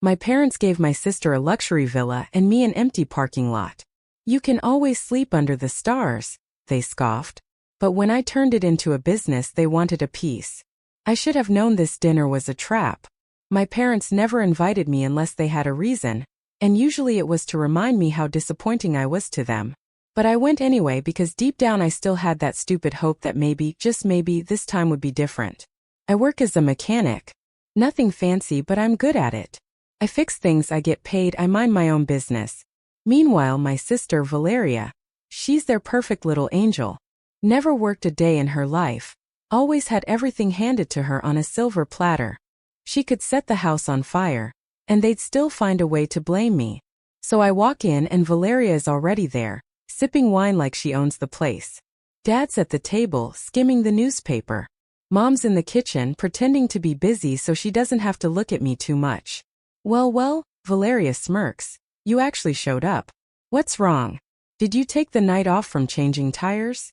My parents gave my sister a luxury villa and me an empty parking lot. You can always sleep under the stars, they scoffed. But when I turned it into a business, they wanted a piece. I should have known this dinner was a trap. My parents never invited me unless they had a reason, and usually it was to remind me how disappointing I was to them. But I went anyway because deep down I still had that stupid hope that maybe, just maybe, this time would be different. I work as a mechanic. Nothing fancy, but I'm good at it. I fix things, I get paid, I mind my own business. Meanwhile, my sister Valeria, she's their perfect little angel. Never worked a day in her life. Always had everything handed to her on a silver platter. She could set the house on fire, and they'd still find a way to blame me. So I walk in and Valeria is already there, sipping wine like she owns the place. Dad's at the table, skimming the newspaper. Mom's in the kitchen, pretending to be busy so she doesn't have to look at me too much. Well, Valeria smirks. You actually showed up. What's wrong? Did you take the night off from changing tires?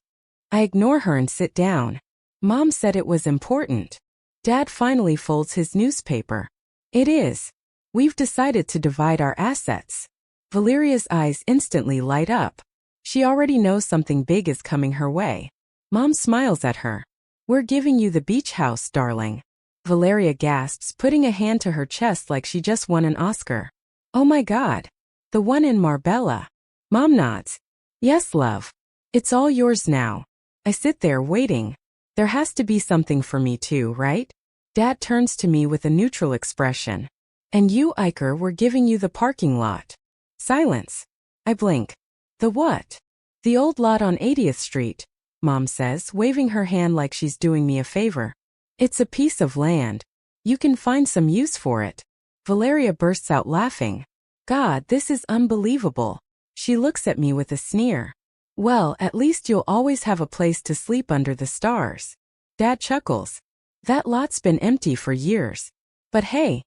I ignore her and sit down. Mom said it was important. Dad finally folds his newspaper. It is. We've decided to divide our assets. Valeria's eyes instantly light up. She already knows something big is coming her way. Mom smiles at her. We're giving you the beach house, darling. Valeria gasps, putting a hand to her chest like she just won an Oscar. Oh my God. The one in Marbella. Mom nods. Yes, love. It's all yours now. I sit there waiting. There has to be something for me too, right? Dad turns to me with a neutral expression. And you, Iker, we're giving you the parking lot. Silence. I blink. The what? The old lot on 80th Street, Mom says, waving her hand like she's doing me a favor. It's a piece of land. You can find some use for it. Valeria bursts out laughing. God, this is unbelievable. She looks at me with a sneer. Well, at least you'll always have a place to sleep under the stars. Dad chuckles. That lot's been empty for years. But hey,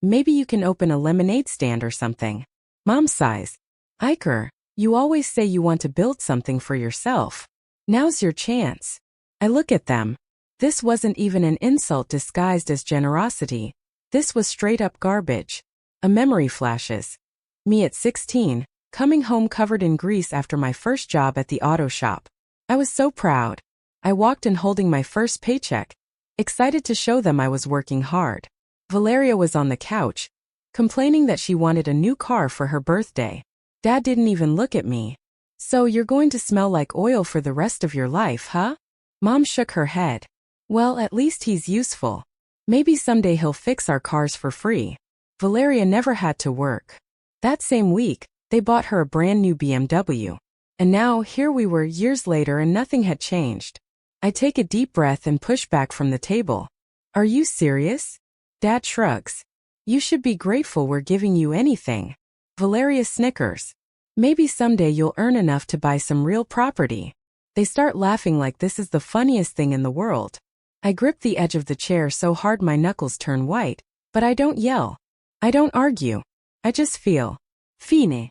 maybe you can open a lemonade stand or something. Mom sighs. Iker, you always say you want to build something for yourself. Now's your chance. I look at them. This wasn't even an insult disguised as generosity. This was straight up garbage. A memory flashes. Me at 16, coming home covered in grease after my first job at the auto shop. I was so proud. I walked in holding my first paycheck, excited to show them I was working hard. Valeria was on the couch, complaining that she wanted a new car for her birthday. Dad didn't even look at me. So you're going to smell like oil for the rest of your life, huh? Mom shook her head. Well, at least he's useful. Maybe someday he'll fix our cars for free. Valeria never had to work. That same week, they bought her a brand new BMW. And now, here we were years later and nothing had changed. I take a deep breath and push back from the table. Are you serious? Dad shrugs. You should be grateful we're giving you anything. Valeria snickers. Maybe someday you'll earn enough to buy some real property. They start laughing like this is the funniest thing in the world. I grip the edge of the chair so hard my knuckles turn white, but I don't yell. I don't argue. I just feel. Fine.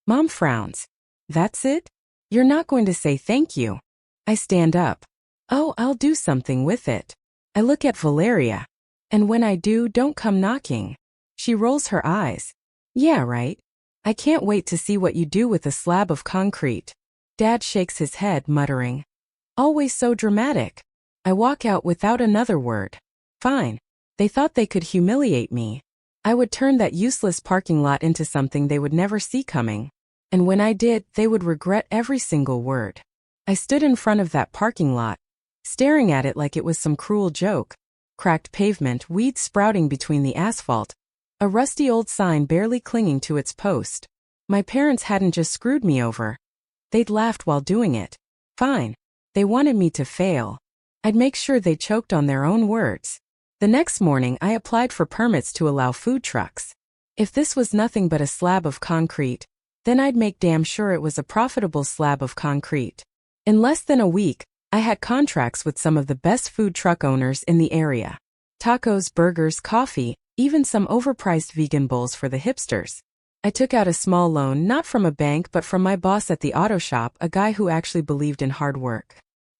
Mom frowns. That's it? You're not going to say thank you. I stand up. Oh, I'll do something with it. I look at Valeria. And when I do, don't come knocking. She rolls her eyes. Yeah, right. I can't wait to see what you do with a slab of concrete. Dad shakes his head, muttering. Always so dramatic. I walk out without another word. Fine. They thought they could humiliate me. I would turn that useless parking lot into something they would never see coming. And when I did, they would regret every single word. I stood in front of that parking lot, staring at it like it was some cruel joke. Cracked pavement, weeds sprouting between the asphalt, a rusty old sign barely clinging to its post. My parents hadn't just screwed me over. They'd laughed while doing it. Fine. They wanted me to fail. I'd make sure they choked on their own words. The next morning, I applied for permits to allow food trucks. If this was nothing but a slab of concrete, then I'd make damn sure it was a profitable slab of concrete. In less than a week, I had contracts with some of the best food truck owners in the area. Tacos, burgers, coffee, even some overpriced vegan bowls for the hipsters. I took out a small loan not from a bank but from my boss at the auto shop, a guy who actually believed in hard work.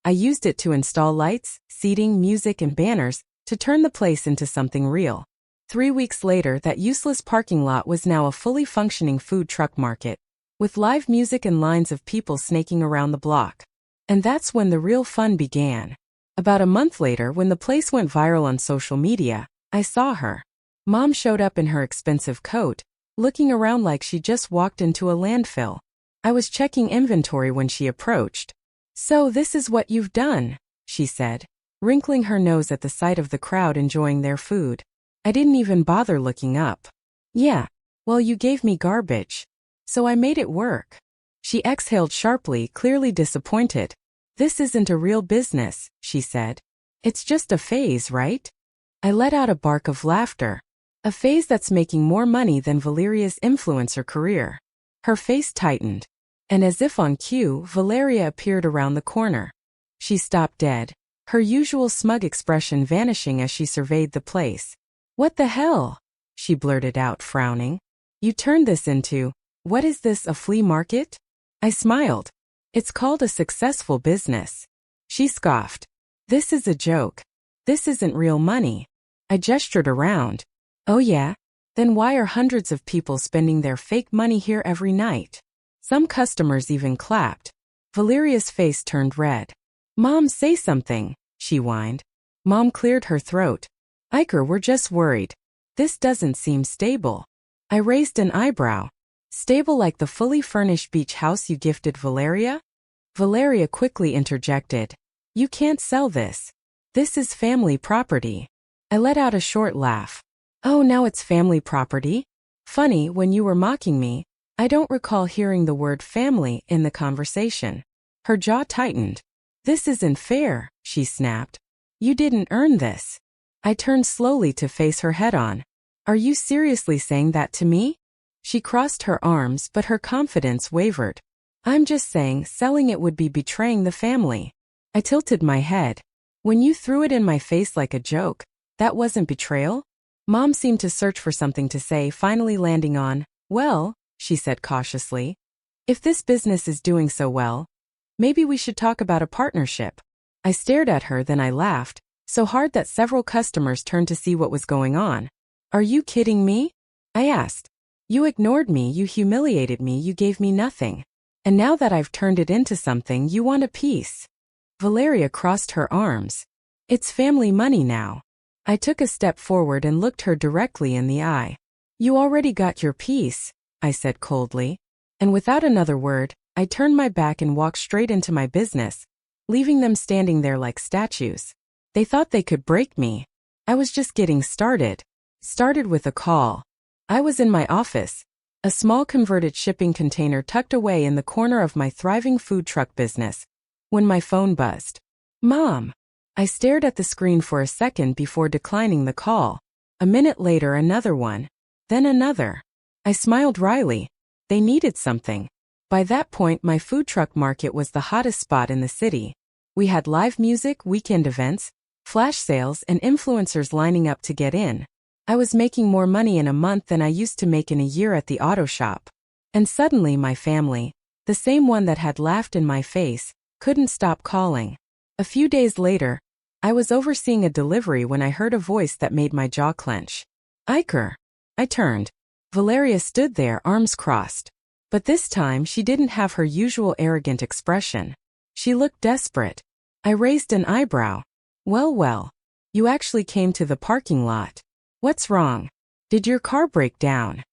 I used it to install lights, seating, music, and banners to turn the place into something real. 3 weeks later, that useless parking lot was now a fully functioning food truck market, with live music and lines of people snaking around the block. And that's when the real fun began. About a month later, when the place went viral on social media, I saw her. Mom showed up in her expensive coat, looking around like she just walked into a landfill. I was checking inventory when she approached. "So this is what you've done," she said, wrinkling her nose at the sight of the crowd enjoying their food. I didn't even bother looking up. "Yeah, well, you gave me garbage. So I made it work." She exhaled sharply, clearly disappointed. "This isn't a real business," she said. "It's just a phase, right?" I let out a bark of laughter. "A phase that's making more money than Valeria's influencer career." Her face tightened. And as if on cue, Valeria appeared around the corner. She stopped dead, her usual smug expression vanishing as she surveyed the place. "What the hell?" she blurted out, frowning. "You turned this into, what is this, a flea market?" I smiled. "It's called a successful business." She scoffed. "This is a joke. This isn't real money." I gestured around. "Oh yeah? Then why are hundreds of people spending their fake money here every night?" Some customers even clapped. Valeria's face turned red. "Mom, say something," she whined. Mom cleared her throat. "Iker, we're just worried. This doesn't seem stable." I raised an eyebrow. "Stable like the fully furnished beach house you gifted Valeria?" Valeria quickly interjected. "You can't sell this. This is family property." I let out a short laugh. "Oh, now it's family property? Funny, when you were mocking me, I don't recall hearing the word family in the conversation." Her jaw tightened. "This isn't fair," she snapped. "You didn't earn this." I turned slowly to face her head-on. "Are you seriously saying that to me?" She crossed her arms, but her confidence wavered. "I'm just saying selling it would be betraying the family." I tilted my head. "When you threw it in my face like a joke, that wasn't betrayal?" Mom seemed to search for something to say, finally landing on, "Well," she said cautiously, "if this business is doing so well, maybe we should talk about a partnership." I stared at her, then I laughed, so hard that several customers turned to see what was going on. "Are you kidding me?" I asked. "You ignored me, you humiliated me, you gave me nothing. And now that I've turned it into something, you want a piece." Valeria crossed her arms. "It's family money now." I took a step forward and looked her directly in the eye. "You already got your piece," I said coldly. And without another word, I turned my back and walked straight into my business, leaving them standing there like statues. They thought they could break me. I was just getting started. Started with a call. I was in my office, a small converted shipping container tucked away in the corner of my thriving food truck business, when my phone buzzed. "Mom." I stared at the screen for a second before declining the call. A minute later, another one. Then another. I smiled wryly. They needed something. By that point, my food truck market was the hottest spot in the city. We had live music, weekend events, flash sales, and influencers lining up to get in. I was making more money in a month than I used to make in a year at the auto shop. And suddenly my family, the same one that had laughed in my face, couldn't stop calling. A few days later, I was overseeing a delivery when I heard a voice that made my jaw clench. "Iker." I turned. Valeria stood there, arms crossed. But this time she didn't have her usual arrogant expression. She looked desperate. I raised an eyebrow. Well, you actually came to the parking lot. What's wrong? Did your car break down?"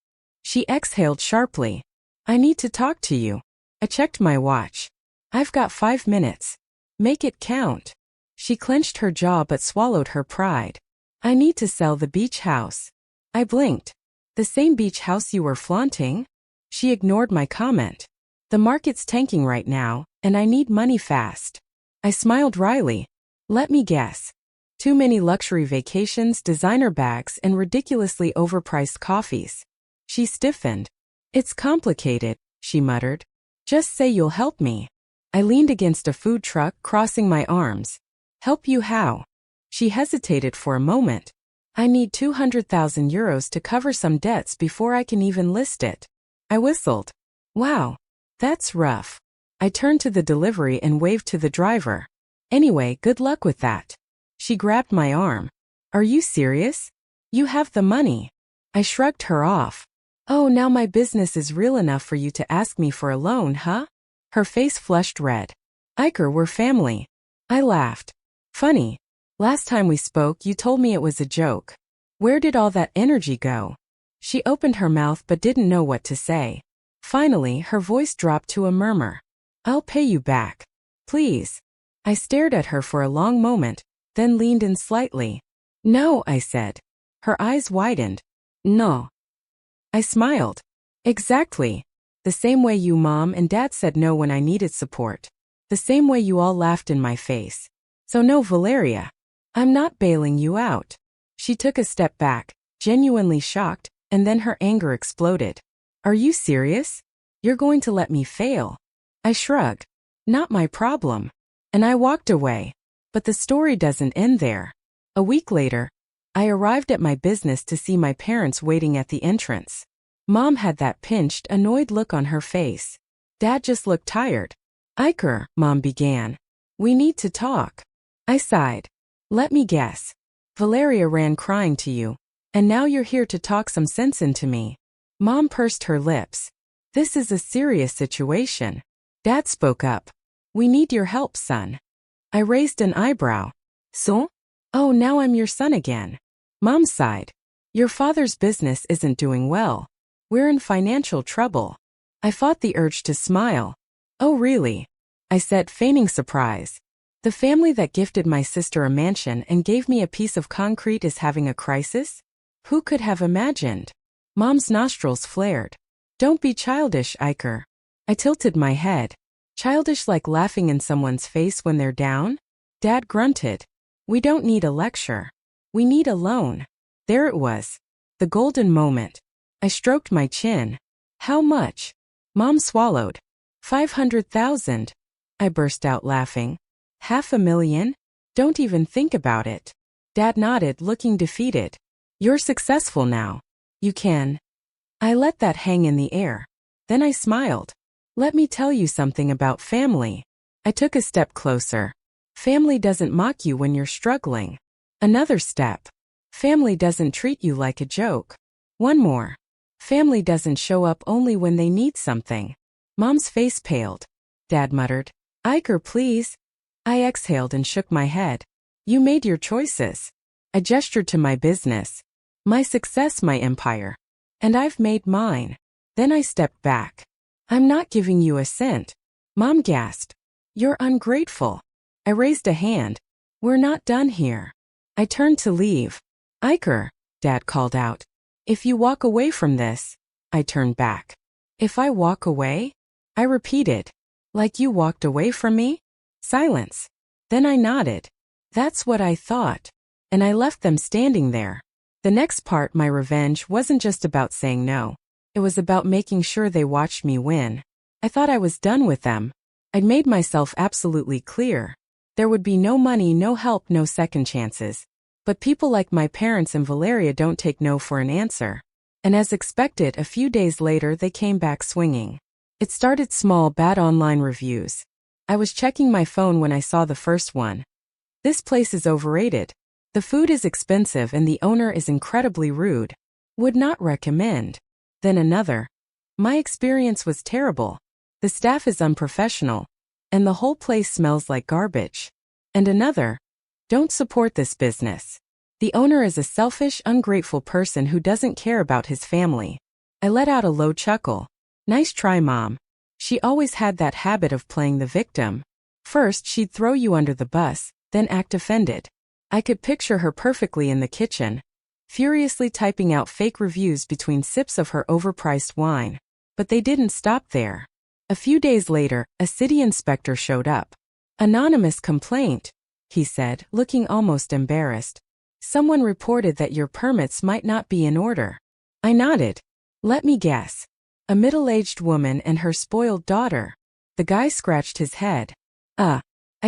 She exhaled sharply. "I need to talk to you." I checked my watch. "I've got 5 minutes. Make it count." She clenched her jaw but swallowed her pride. "I need to sell the beach house." I blinked. "The same beach house you were flaunting?" She ignored my comment. "The market's tanking right now, and I need money fast." I smiled wryly. "Let me guess. Too many luxury vacations, designer bags, and ridiculously overpriced coffees." She stiffened. "It's complicated," she muttered. "Just say you'll help me." I leaned against a food truck, crossing my arms. "Help you how?" She hesitated for a moment. "I need 200,000 euros to cover some debts before I can even list it." I whistled. "Wow, that's rough." I turned to the delivery and waved to the driver. "Anyway, good luck with that." She grabbed my arm. "Are you serious? You have the money. I shrugged her off. Oh, now my business is real enough for you to ask me for a loan, huh? Her face flushed red. Iker, we're family. I laughed. Funny. Last time we spoke, you told me it was a joke. Where did all that energy go? She opened her mouth but didn't know what to say. Finally, her voice dropped to a murmur. I'll pay you back. Please. I stared at her for a long moment, then leaned in slightly. No, I said. Her eyes widened. No. I smiled. Exactly. The same way you mom and dad said no when I needed support. The same way you all laughed in my face. So no, Valeria. I'm not bailing you out. She took a step back, genuinely shocked, and then her anger exploded. Are you serious? You're going to let me fail? I shrugged. Not my problem. And I walked away. But the story doesn't end there. A week later, I arrived at my business to see my parents waiting at the entrance. Mom had that pinched, annoyed look on her face. Dad just looked tired. Iker, Mom began. We need to talk. I sighed. Let me guess. Valeria ran crying to you. And now you're here to talk some sense into me. Mom pursed her lips. This is a serious situation. Dad spoke up. We need your help, son. I raised an eyebrow. So? Oh, now I'm your son again. Mom sighed. Your father's business isn't doing well. We're in financial trouble. I fought the urge to smile. Oh, really? I said, feigning surprise. The family that gifted my sister a mansion and gave me a piece of concrete is having a crisis? Who could have imagined? Mom's nostrils flared. Don't be childish, Iker. I tilted my head. Childish like laughing in someone's face when they're down? Dad grunted. We don't need a lecture. We need a loan. There it was. The golden moment. I stroked my chin. How much? Mom swallowed. 500,000. I burst out laughing. 500,000? Don't even think about it. Dad nodded, looking defeated. You're successful now. You can. I let that hang in the air. Then I smiled. Let me tell you something about family. I took a step closer. Family doesn't mock you when you're struggling. Another step. Family doesn't treat you like a joke. One more. Family doesn't show up only when they need something. Mom's face paled. Dad muttered, Iker, please. I exhaled and shook my head. You made your choices. I gestured to my business. My success, my empire. And I've made mine. Then I stepped back. I'm not giving you a cent. Mom gasped. You're ungrateful. I raised a hand. We're not done here. I turned to leave. Iker, Dad called out. If you walk away from this. I turned back. If I walk away? I repeated. Like you walked away from me? Silence. Then I nodded. That's what I thought. And I left them standing there. The next part, my revenge, wasn't just about saying no. It was about making sure they watched me win. I thought I was done with them. I'd made myself absolutely clear. There would be no money, no help, no second chances. But people like my parents and Valeria don't take no for an answer. And as expected, a few days later they came back swinging. It started small, bad online reviews. I was checking my phone when I saw the first one. This place is overrated. The food is expensive and the owner is incredibly rude. Would not recommend. Then another. My experience was terrible. The staff is unprofessional. And the whole place smells like garbage. And another. Don't support this business. The owner is a selfish, ungrateful person who doesn't care about his family. I let out a low chuckle. Nice try, Mom. She always had that habit of playing the victim. First, she'd throw you under the bus, then act offended. I could picture her perfectly in the kitchen, furiously typing out fake reviews between sips of her overpriced wine. But they didn't stop there. A few days later, a city inspector showed up. Anonymous complaint, he said, looking almost embarrassed. Someone reported that your permits might not be in order. I nodded. Let me guess. A middle-aged woman and her spoiled daughter. The guy scratched his head. I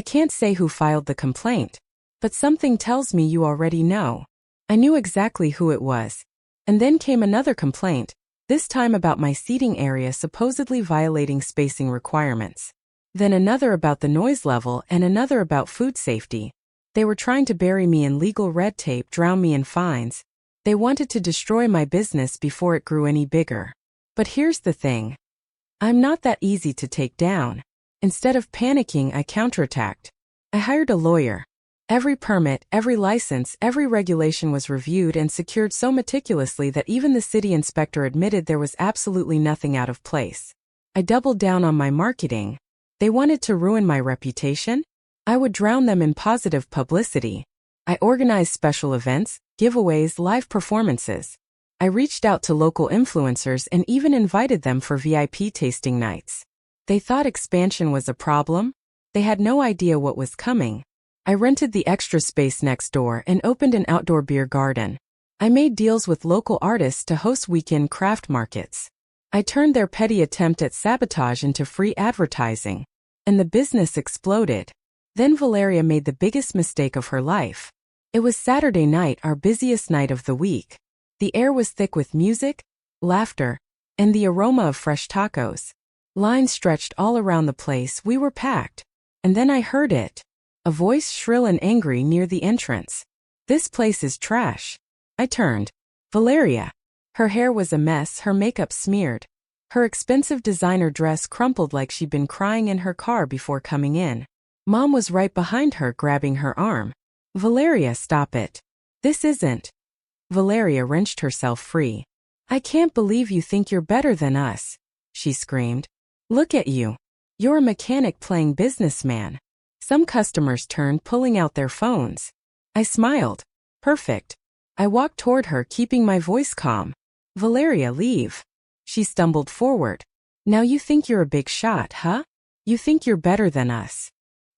can't say who filed the complaint. But something tells me you already know. I knew exactly who it was. And then came another complaint, this time about my seating area supposedly violating spacing requirements. Then another about the noise level and another about food safety. They were trying to bury me in legal red tape, drown me in fines. They wanted to destroy my business before it grew any bigger. But here's the thing. I'm not that easy to take down. Instead of panicking, I counterattacked. I hired a lawyer. Every permit, every license, every regulation was reviewed and secured so meticulously that even the city inspector admitted there was absolutely nothing out of place. I doubled down on my marketing. They wanted to ruin my reputation? I would drown them in positive publicity. I organized special events, giveaways, live performances. I reached out to local influencers and even invited them for VIP tasting nights. They thought expansion was a problem. They had no idea what was coming. I rented the extra space next door and opened an outdoor beer garden. I made deals with local artists to host weekend craft markets. I turned their petty attempt at sabotage into free advertising. And the business exploded. Then Valeria made the biggest mistake of her life. It was Saturday night, our busiest night of the week. The air was thick with music, laughter, and the aroma of fresh tacos. Lines stretched all around the place. We were packed. And then I heard it. A voice shrill and angry near the entrance. "This place is trash." I turned. Valeria. Her hair was a mess, her makeup smeared. Her expensive designer dress crumpled like she'd been crying in her car before coming in. Mom was right behind her, grabbing her arm. "Valeria, stop it. This isn't." Valeria wrenched herself free. "I can't believe you think you're better than us," she screamed. "Look at you. You're a mechanic playing businessman." Some customers turned, pulling out their phones. I smiled. Perfect. I walked toward her, keeping my voice calm. "Valeria, leave." She stumbled forward. "Now you think you're a big shot, huh? You think you're better than us."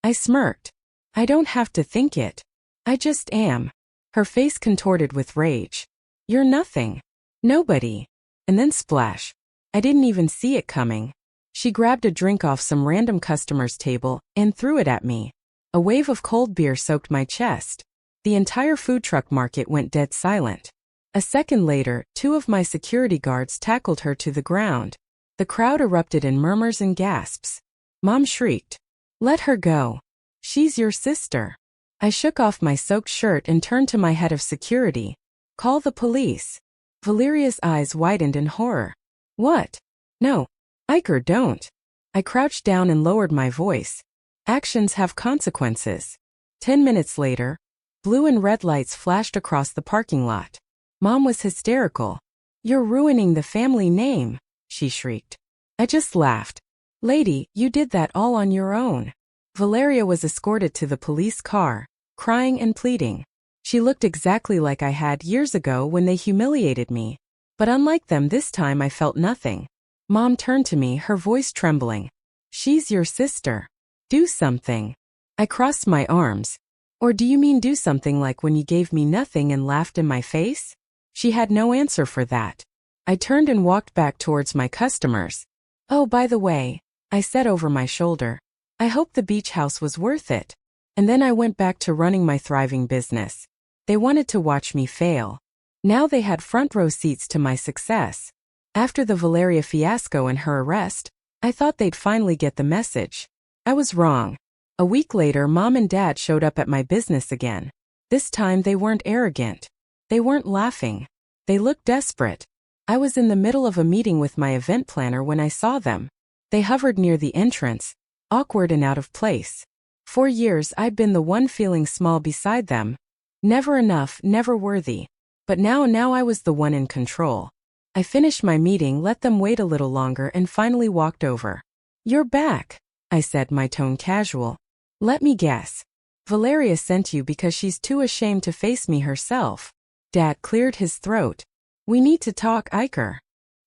I smirked. "I don't have to think it. I just am." Her face contorted with rage. "You're nothing. Nobody." And then splash. I didn't even see it coming. She grabbed a drink off some random customer's table and threw it at me. A wave of cold beer soaked my chest. The entire food truck market went dead silent. A second later, 2 of my security guards tackled her to the ground. The crowd erupted in murmurs and gasps. Mom shrieked, "Let her go. She's your sister." I shook off my soaked shirt and turned to my head of security. "Call the police." Valeria's eyes widened in horror. "What? No. Iker, don't." I crouched down and lowered my voice. Actions have consequences. 10 minutes later, blue and red lights flashed across the parking lot. Mom was hysterical. "You're ruining the family name," she shrieked. I just laughed. "Lady, you did that all on your own." Valeria was escorted to the police car, crying and pleading. She looked exactly like I had years ago when they humiliated me. But unlike them, this time I felt nothing. Mom turned to me, her voice trembling. "She's your sister. Do something." I crossed my arms. "Or do you mean do something like when you gave me nothing and laughed in my face?" She had no answer for that. I turned and walked back towards my customers. "Oh, by the way," I said over my shoulder, "I hope the beach house was worth it." And then I went back to running my thriving business. They wanted to watch me fail. Now they had front row seats to my success. After the Valeria fiasco and her arrest, I thought they'd finally get the message. I was wrong. A week later, Mom and Dad showed up at my business again. This time they weren't arrogant. They weren't laughing. They looked desperate. I was in the middle of a meeting with my event planner when I saw them. They hovered near the entrance, awkward and out of place. For years I'd been the one feeling small beside them. Never enough, never worthy. But now I was the one in control. I finished my meeting, let them wait a little longer, and finally walked over. "You're back," I said, my tone casual. "Let me guess. Valeria sent you because she's too ashamed to face me herself." Dad cleared his throat. "We need to talk, Iker."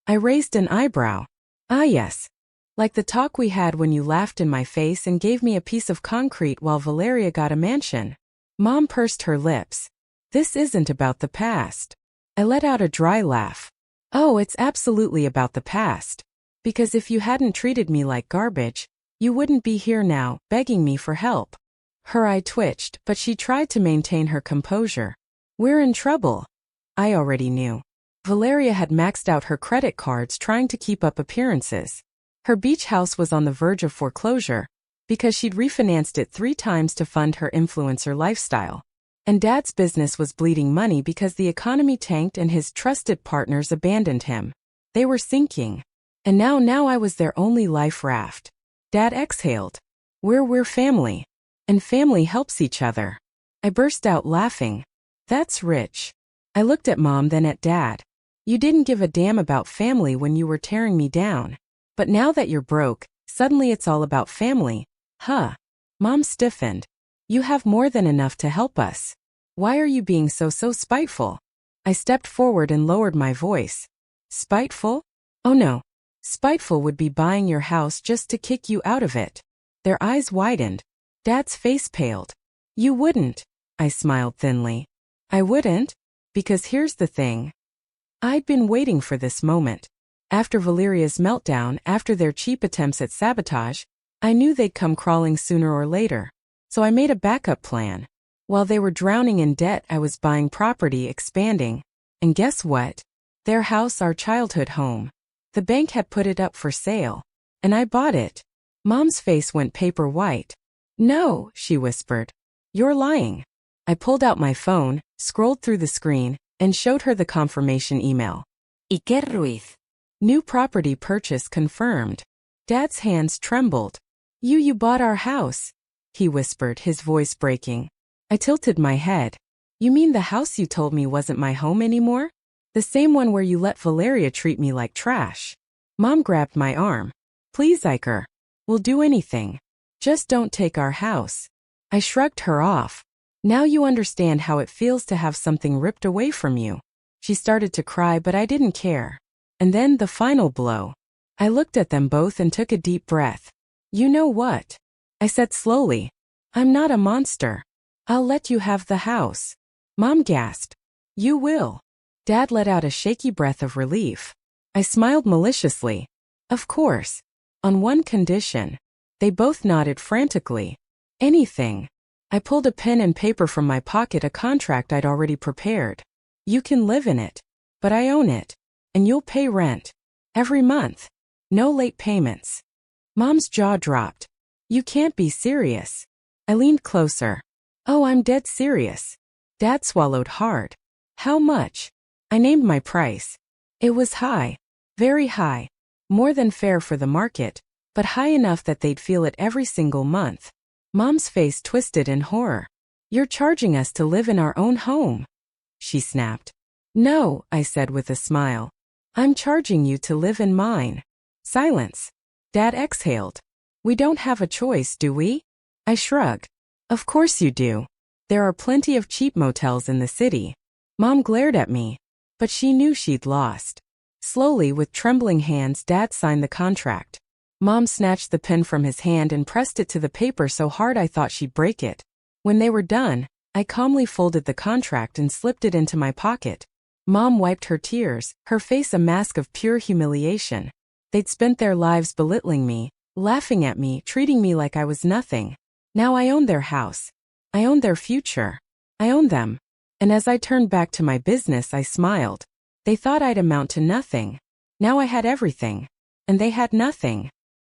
I raised an eyebrow. "Ah, yes. Like the talk we had when you laughed in my face and gave me a piece of concrete while Valeria got a mansion." Mom pursed her lips. "This isn't about the past." I let out a dry laugh. "Oh, it's absolutely about the past. Because if you hadn't treated me like garbage, you wouldn't be here now, begging me for help." Her eye twitched, but she tried to maintain her composure. "We're in trouble." I already knew. Valeria had maxed out her credit cards trying to keep up appearances. Her beach house was on the verge of foreclosure because she'd refinanced it 3 times to fund her influencer lifestyle. And Dad's business was bleeding money because the economy tanked and his trusted partners abandoned him. They were sinking. And now I was their only life raft. Dad exhaled. We're family. And family helps each other. I burst out laughing. That's rich. I looked at Mom, then at Dad. You didn't give a damn about family when you were tearing me down. But now that you're broke, suddenly it's all about family. Huh. Mom stiffened. You have more than enough to help us. Why are you being so spiteful? I stepped forward and lowered my voice. Spiteful? Oh no. Spiteful would be buying your house just to kick you out of it. Their eyes widened. Dad's face paled. You wouldn't. I smiled thinly. I wouldn't? Because here's the thing. I'd been waiting for this moment. After Valeria's meltdown, after their cheap attempts at sabotage, I knew they'd come crawling sooner or later. So I made a backup plan. While they were drowning in debt, I was buying property, expanding. And guess what? Their house, our childhood home. The bank had put it up for sale. And I bought it. Mom's face went paper white. No, she whispered. You're lying. I pulled out my phone, scrolled through the screen, and showed her the confirmation email. Iker Ruiz. New property purchase confirmed. Dad's hands trembled. You bought our house, he whispered, his voice breaking. I tilted my head. You mean the house you told me wasn't my home anymore? The same one where you let Valeria treat me like trash. Mom grabbed my arm. Please, Iker. We'll do anything. Just don't take our house. I shrugged her off. Now you understand how it feels to have something ripped away from you. She started to cry, but I didn't care. And then the final blow. I looked at them both and took a deep breath. You know what? I said slowly. I'm not a monster. I'll let you have the house. Mom gasped. You will. Dad let out a shaky breath of relief. I smiled maliciously. Of course. On one condition. They both nodded frantically. Anything. I pulled a pen and paper from my pocket, a contract I'd already prepared. You can live in it. But I own it. And you'll pay rent. Every month. No late payments. Mom's jaw dropped. You can't be serious. I leaned closer. Oh, I'm dead serious. Dad swallowed hard. How much? I named my price. It was high. Very high. More than fair for the market, but high enough that they'd feel it every single month. Mom's face twisted in horror. You're charging us to live in our own home, she snapped. No, I said with a smile. I'm charging you to live in mine. Silence. Dad exhaled. We don't have a choice, do we? I shrugged. Of course you do. There are plenty of cheap motels in the city. Mom glared at me. But she knew she'd lost. Slowly, with trembling hands, Dad signed the contract. Mom snatched the pen from his hand and pressed it to the paper so hard I thought she'd break it. When they were done, I calmly folded the contract and slipped it into my pocket. Mom wiped her tears, her face a mask of pure humiliation. They'd spent their lives belittling me, laughing at me, treating me like I was nothing. Now I owned their house. I owned their future. I owned them. And as I turned back to my business, I smiled. They thought I'd amount to nothing. Now I had everything. And they had nothing.